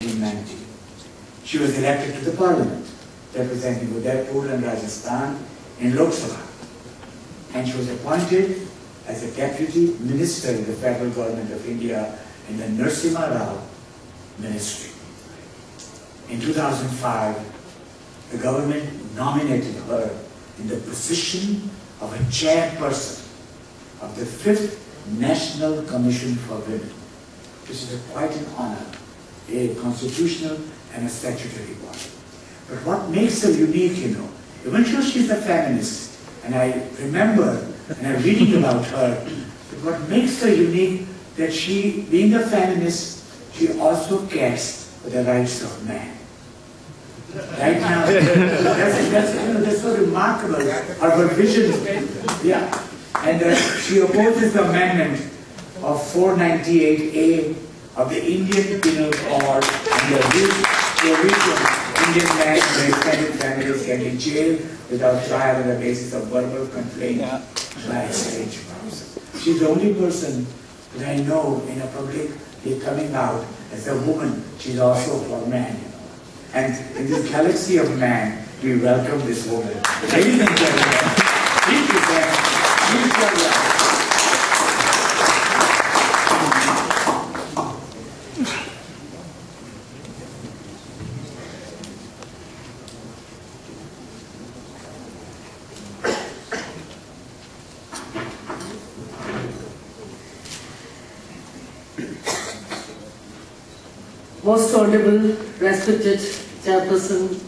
1990. She was elected to the parliament, representing Udaipur and Rajasthan in Lok Sabha. And she was appointed as a deputy minister in the federal government of India in the Narasimha Rao ministry. In 2005, the government nominated her in the position of a chairperson of the 5th National Commission for Women, which is quite an honor, a constitutional and a statutory body. But what makes her unique, even though she's a feminist, and I remember, and I'm reading about her, but what makes her unique, that she, being a feminist, she also cares for the rights of man. Right now, that's so remarkable, her vision. Yeah. And she opposes the amendment of 498A of the Indian Penal Code and the provision Indian men and their extended families can be jailed without trial on the basis of verbal complaint by a strange person. She's the only person that I know in a public coming out as a woman. She's also for man. And in this galaxy of man, we welcome this woman. Ladies and gentlemen, please present Girija Vyas. Most honorable, respected chairperson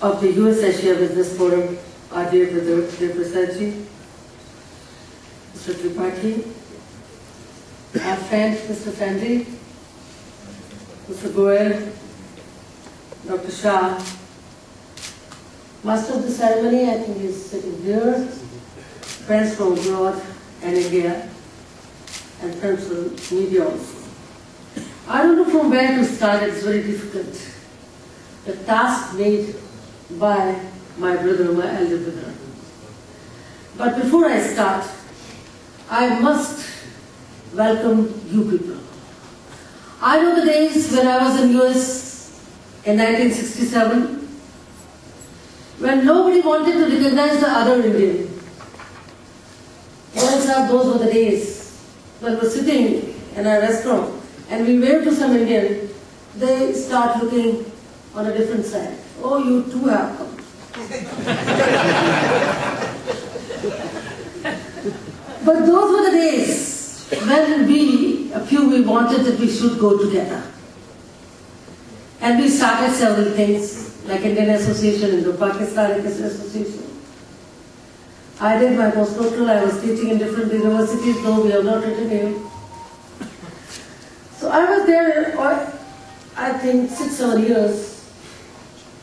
of the US-Asia Business Forum, our dear brother, dear Fosaactv, Mr. Tripathi, our friend, Mr. Fandri, Mr. Goel, Dr. Shah, master of the ceremony, I think he's sitting here, friends from abroad and India, and friends from media also. I don't know from where to start, it's very difficult. The task made by my brother, my elder brother. But before I start, I must welcome you people. I know the days when I was in US in 1967, when nobody wanted to recognize the other Indian. Those were the days when we were sitting in a restaurant and we wave to some Indian, they start looking on a different side. Oh, you too have come. But those were the days when we wanted that we should go together. And we started several things, like Indian Association, Indo-Pakistani Association. I did my postdoctoral, I was teaching in different universities, though we have not written here. So I was there, I think 6 or 7 years,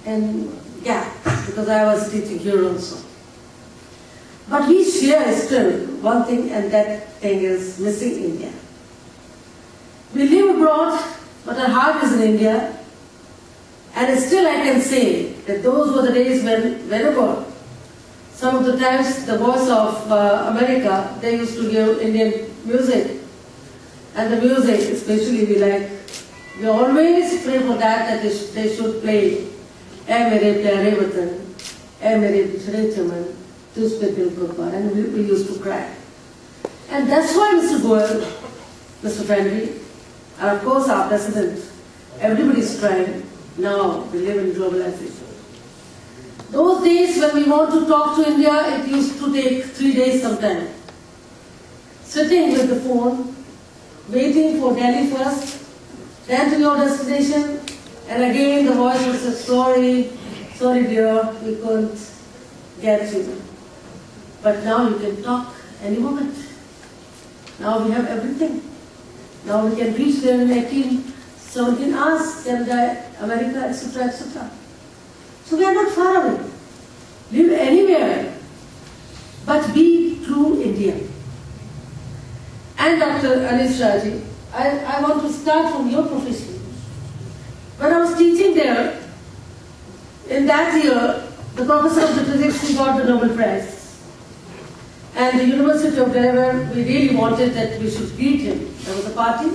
and because I was teaching here also. But we share still one thing, and that thing is missing India. We live abroad, but our heart is in India, and still I can say that those were the days when, whenever, some of the times the Voice of America, they used to give Indian music. And the music, especially we always pray for that they should play "Ae Mere Pyare Watan, Ae Mere Bichhade Chaman, Tuj Pe Dil Qurban," and we used to cry. And that's why Mr. Goel, Mr. Fandri, and of course our president, everybody is trying. Now we live in globalization. Those days when we want to talk to India, it used to take 3 days sometimes. Sitting with the phone, waiting for Delhi first, then to your destination, and again the voice would say, sorry dear, we couldn't get you. But now you can talk any moment. Now we have everything. Now we can reach there in 18, 17 hours, Canada, America, etc., etc. So we are not far away. Live anywhere, but be true Indian. And Dr. Anish Raji, I want to start from your profession. When I was teaching there, in that year, the professor of the physics, he got the Nobel Prize. And the University of Delaware, we really wanted that we should greet him. There was a party.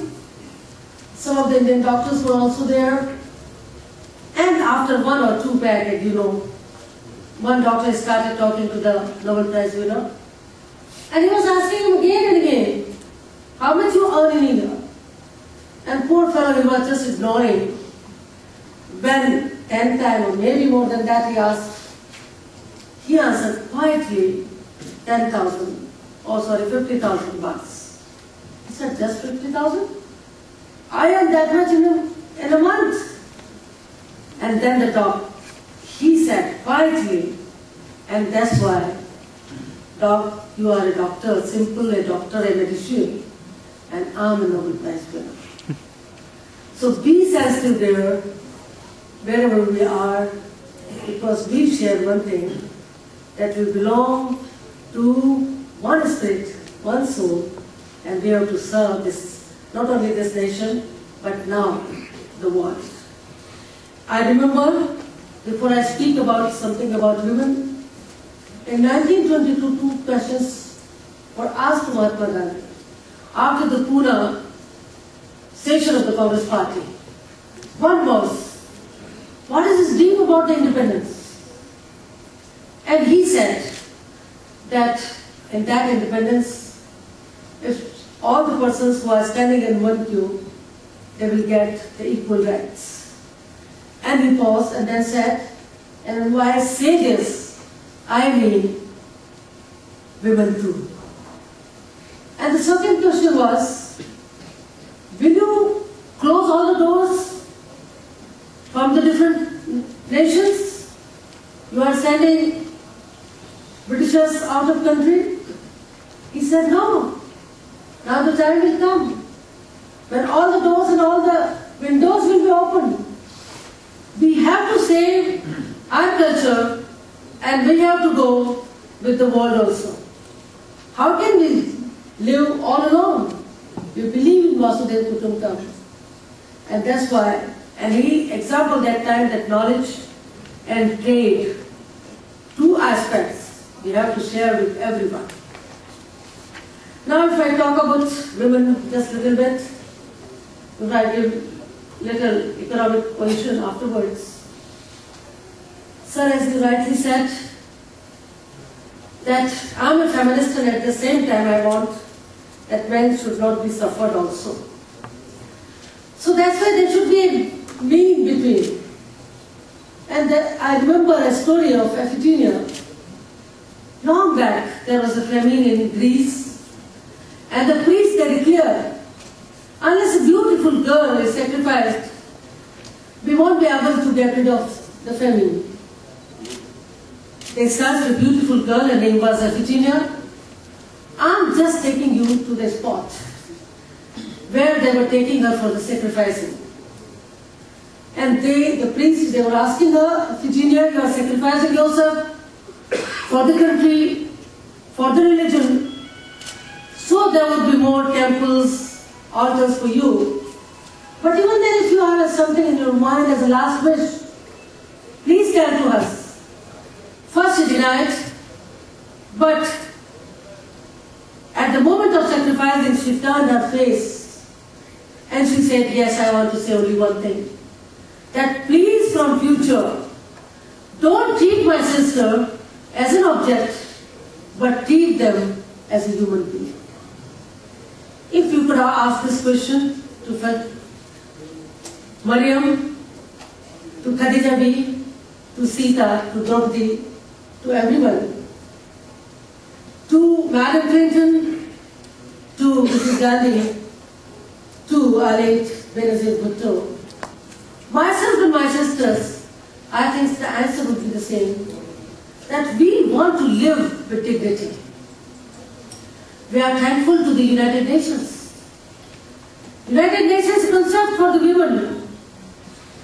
Some of the Indian doctors were also there. And after one or two packets, one doctor started talking to the Nobel Prize winner. And he was asking him again and again, how much you earn in India? And poor fellow, he was just ignoring. When 10 times or maybe more than that he asked, he answered quietly, 50,000 bucks. He said, just 50,000? I earn that much in a month. And then the doc, he said quietly, and that's why, doc, you are a doctor, simple a doctor, a medicine, and I'm a Nobel Prize winner. So be sensitive there, wherever we are, because we share one thing, that we belong to one spirit, one soul, and we have to serve this, not only this nation, but now the world. I remember, before I speak about something about women, in 1922, 2 questions were asked to Mahatma Gandhi after the Pune session of the Congress Party. One was, what is his dream about the independence? And he said that in that independence, if all the persons who are standing in one queue, they will get the equal rights. And he paused and then said, and when I say this, I mean women too. And the second question was, will you close all the doors from the different nations? You are sending Britishers out of country? He said, no. Now the time will come when all the doors and all the windows will be opened. We have to save our culture and we have to go with the world also. How can we live all alone? We believe in Vasudhaiva Kutumbakam. And that's why, and he exampled that time that knowledge and trade, 2 aspects we have to share with everyone. Now if I talk about women just a little bit, if I give little economic position afterwards. Sir, as you rightly said, that I'm a feminist and at the same time I want that men should not be suffered also. So that's why there should be a meaning between. And I remember a story of Iphigenia. Long back, there was a famine in Greece, and the priests they declared, unless a beautiful girl is sacrificed, we won't be able to get rid of the famine. They searched a beautiful girl, her name was Iphigenia. I'm just taking you to the spot where they were taking her for the sacrificing. And the priests, they were asking her, Iphigenia, you are sacrificing yourself for the country, for the religion, so there would be more temples, altars for you. But even then, if you have something in your mind as a last wish, please tell to us. First she denied, but at the moment of sacrificing, she turned her face and she said, yes, I want to say only one thing. That please from future, don't treat my sister as an object, but treat them as a human being. If you could ask this question to Mariam, to Khadija Bi, to Sita, to Draupadi, to everyone, to Madam Clinton, to Mrs. Gandhi, to our late Benazir Bhutto, myself and my sisters, I think the answer would be the same, that we want to live with dignity. We are thankful to the United Nations. United Nations concept for the women,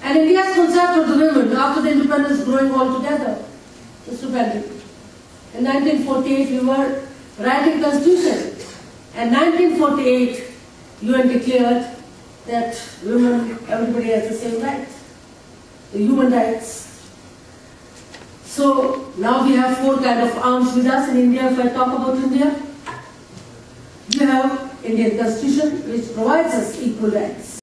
and India's concept for the women after the independence growing all together. Mr. Pandit. In 1948 we were writing constitution, and 1948 UN declared that women, everybody has the same rights, the human rights. So now we have 4 kinds of arms with us in India. If I talk about India, we have Indian Constitution which provides us equal rights.